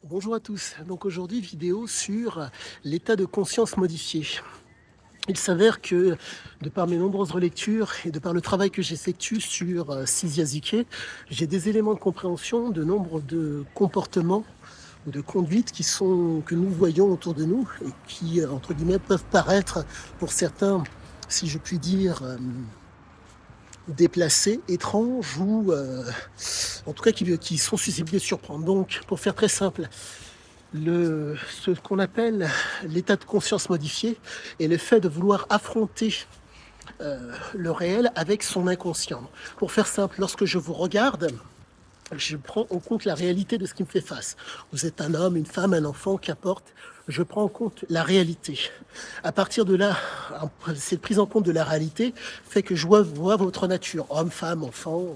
Bonjour à tous, donc aujourd'hui vidéo sur l'état de conscience modifié. Il s'avère que de par mes nombreuses relectures et de par le travail que j'effectue sur Cysiaziké, j'ai des éléments de compréhension de nombre de comportements ou de conduites que nous voyons autour de nous et qui, entre guillemets, peuvent paraître pour certains, si je puis dire, déplacés, étranges ou en tout cas qui sont susceptibles de surprendre. Donc, pour faire très simple, ce qu'on appelle l'état de conscience modifié est le fait de vouloir affronter le réel avec son inconscient. Pour faire simple, lorsque je vous regarde, je prends en compte la réalité de ce qui me fait face. Vous êtes un homme, une femme, un enfant, qu'importe. Je prends en compte la réalité. À partir de là, cette prise en compte de la réalité fait que je vois votre nature, homme, femme, enfant,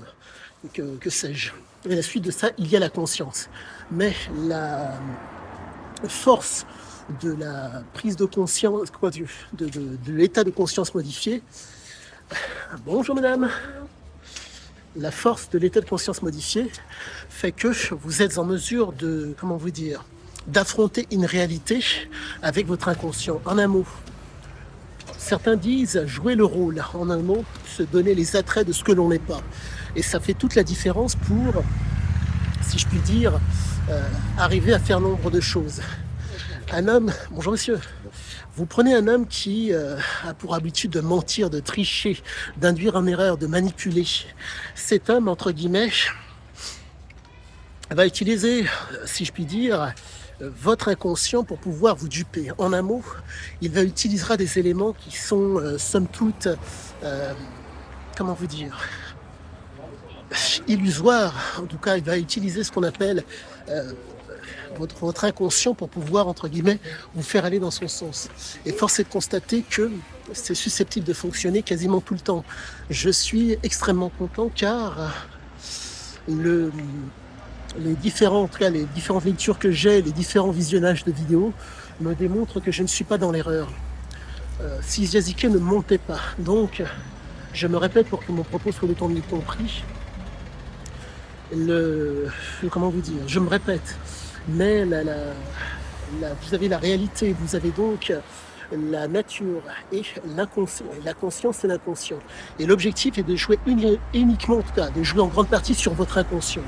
que sais-je. Et à la suite de ça, il y a la conscience. Mais la force de la prise de conscience, de l'état de conscience modifié. Bonjour madame. La force de l'état de conscience modifié fait que vous êtes en mesure de, d'affronter une réalité avec votre inconscient. En un mot, certains disent jouer le rôle. En un mot, se donner les attraits de ce que l'on n'est pas. Et ça fait toute la différence pour, si je puis dire, arriver à faire nombre de choses. Un homme, bonjour monsieur, vous prenez un homme qui a pour habitude de mentir, de tricher, d'induire en erreur, de manipuler. Cet homme, entre guillemets, va utiliser, si je puis dire, votre inconscient pour pouvoir vous duper. En un mot, utilisera des éléments qui sont, somme toute, illusoires. En tout cas, il va utiliser ce qu'on appelle votre inconscient pour pouvoir, entre guillemets, vous faire aller dans son sens. Et force est de constater que c'est susceptible de fonctionner quasiment tout le temps. Je suis extrêmement content car les différentes lectures que j'ai, les différents visionnages de vidéos me démontrent que je ne suis pas dans l'erreur. Cysiaziké ne montait pas. Donc, je me répète pour que mon propos soit d'autant mieux compris. Je me répète, mais vous avez la réalité, vous avez donc la nature et l'inconscient, la conscience et l'inconscient. Et l'objectif est de jouer uniquement, en tout cas, de jouer en grande partie sur votre inconscient.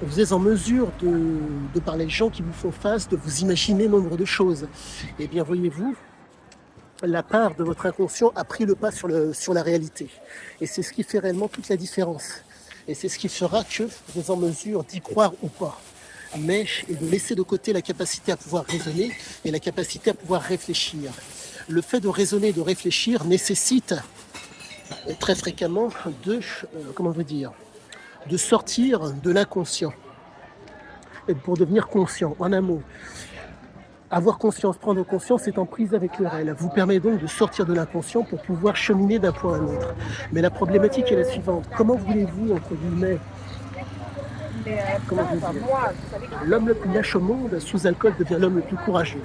Vous êtes en mesure de par les gens qui vous font face, de vous imaginer nombre de choses. Eh bien, voyez-vous, la part de votre inconscient a pris le pas sur la réalité. Et c'est ce qui fait réellement toute la différence. Et c'est ce qui fera que vous êtes en mesure d'y croire ou pas. Et de laisser de côté la capacité à pouvoir raisonner et la capacité à pouvoir réfléchir. Le fait de raisonner et de réfléchir nécessite très fréquemment de sortir de l'inconscient et pour devenir conscient. En un mot, avoir conscience, prendre conscience est en prise avec le réel. Vous permet donc de sortir de l'inconscient pour pouvoir cheminer d'un point à un autre. Mais la problématique est la suivante. Comment voulez-vous, entre guillemets, l'homme le plus lâche au monde, sous alcool, devient l'homme le plus courageux.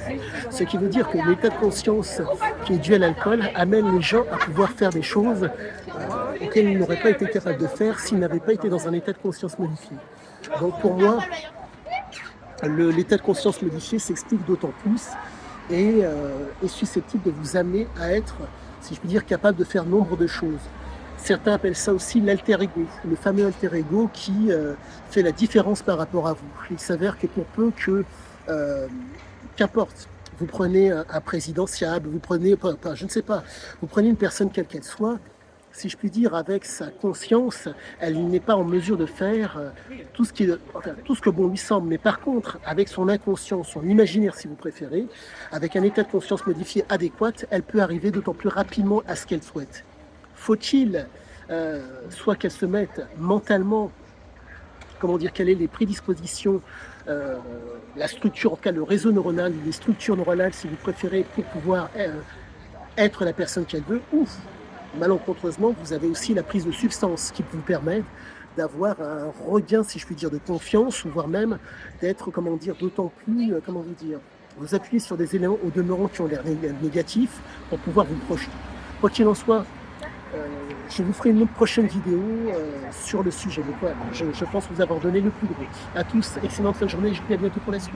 Ce qui veut dire que l'état de conscience qui est dû à l'alcool amène les gens à pouvoir faire des choses auxquelles ils n'auraient pas été capables de faire s'ils n'avaient pas été dans un état de conscience modifié. Donc pour moi, l'état de conscience modifié s'explique d'autant plus et est susceptible de vous amener à être, si je puis dire, capable de faire nombre de choses. Certains appellent ça aussi l'alter ego, le fameux alter ego qui fait la différence par rapport à vous. Il s'avère que pour peu que, qu'importe, vous prenez un présidentiable, vous prenez une personne quelle qu'elle soit, si je puis dire, avec sa conscience, elle n'est pas en mesure de faire tout ce que bon lui semble. Mais par contre, avec son inconscient, son imaginaire si vous préférez, avec un état de conscience modifié adéquat, elle peut arriver d'autant plus rapidement à ce qu'elle souhaite. Faut-il soit qu'elle se mette mentalement, quelles sont les prédispositions, la structure, en tout cas le réseau neuronal, les structures neuronales si vous préférez, pour pouvoir être la personne qu'elle veut, ou malencontreusement, vous avez aussi la prise de substances qui vous permet d'avoir un regain, si je puis dire, de confiance, ou voire même d'être, d'autant plus, vous appuyez sur des éléments au demeurant qui ont l'air négatifs pour pouvoir vous projeter. Quoi qu'il en soit, Je vous ferai une autre prochaine vidéo sur le sujet. Donc voilà, je pense vous avoir donné le plus gros. À tous, excellente fin de journée et je vous dis à bientôt pour la suite.